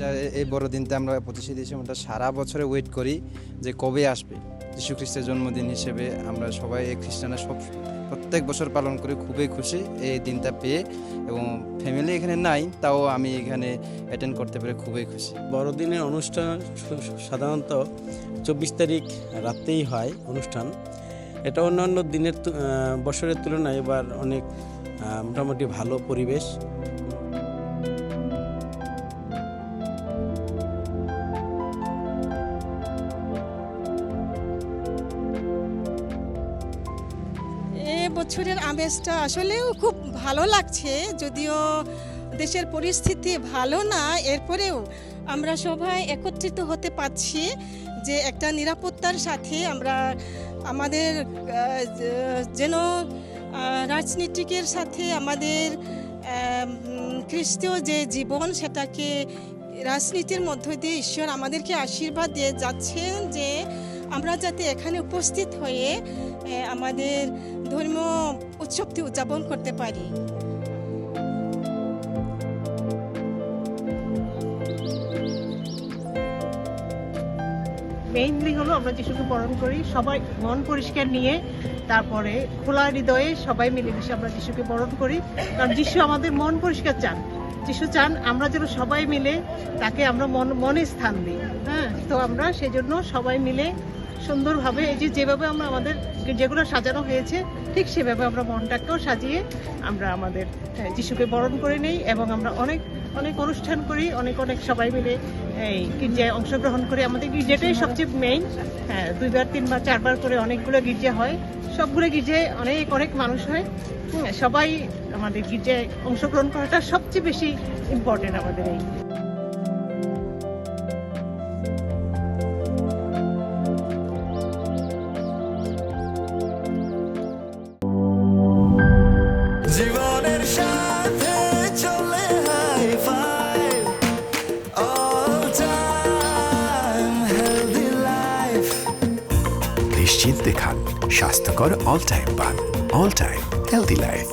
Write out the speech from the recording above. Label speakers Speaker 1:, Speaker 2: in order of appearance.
Speaker 1: এটা এই বড়দিনটা আমরা 25শে ডিসেম্বরটা সারা বছরে ওয়েট করি যে কবে আসবে। যীশু খ্রিস্টের জন্মদিন হিসেবে আমরা সবাই খ্রিস্টানরা প্রত্যেক বছর পালন করি। খুবই খুশি এই দিনটা পেয়ে, এবং ফ্যামিলি এখানে নাই, তাও আমি এখানে অ্যাটেন্ড করতে পেরে খুবই খুশি।
Speaker 2: বড়দিনের অনুষ্ঠান সাধারণত 24 তারিখ রাতেই হয় অনুষ্ঠান। এটা অন্যান্য দিনের বছরের তুলনায় এবার অনেক মোটামুটি ভালো পরিবেশ।
Speaker 3: বছরের আমেজটা আসলেও খুব ভালো লাগছে, যদিও দেশের পরিস্থিতি ভালো না, এরপরেও আমরা সবাই একত্রিত হতে পারছি যে একটা নিরাপত্তার সাথে আমরা আমাদের যেন রাজনীতিকের সাথে আমাদের খ্রিস্টীয় যে জীবন সেটাকে রাজনীতির মধ্য দিয়ে ঈশ্বর আমাদেরকে আশীর্বাদ দিয়ে যাচ্ছেন যে আমরা যাতে এখানে উপস্থিত হয়ে আমাদের ধর্মীয় উৎসবটি উদযাপন করতে পারি।
Speaker 4: মেইনলি হলো আমরা যিশুকে বরণ করি সবাই মন পরিষ্কার নিয়ে, তারপরে খোলা হৃদয়ে সবাই মিলেমিশে আমরা যিশুকে বরণ করি। কারণ যিশু আমাদের মন পরিষ্কার চান, যিশু চান আমরা যেন সবাই মিলে তাকে আমরা মনে স্থান দিই। হ্যাঁ, তো আমরা সেজন্য সবাই মিলে সুন্দরভাবে এই যেভাবে আমরা আমাদের যেগুলো সাজানো হয়েছে ঠিক সেভাবে আমরা মনটাকেও সাজিয়ে আমরা আমাদের যিশুকে বরণ করে নেই, এবং আমরা অনেক অনেক অনুষ্ঠান করি, অনেক সবাই মিলে এই গির্জায় অংশগ্রহণ করি। আমাদের গির্জাটাই সবচেয়ে মেইন। হ্যাঁ, 2বার 3বার 4বার করে অনেকগুলো গির্জা হয়, সবগুলো গির্জায় অনেক মানুষ হয়। সবাই আমাদের গির্জায় অংশগ্রহণ করাটা সবচেয়ে বেশি ইম্পর্টেন্ট আমাদের এই।
Speaker 5: জীবনের সাথে চলে high five all time healthy life.
Speaker 6: নিশ্চিন্তে খান, স্বাস্থ্যকর অল টাইম পান। All time healthy life.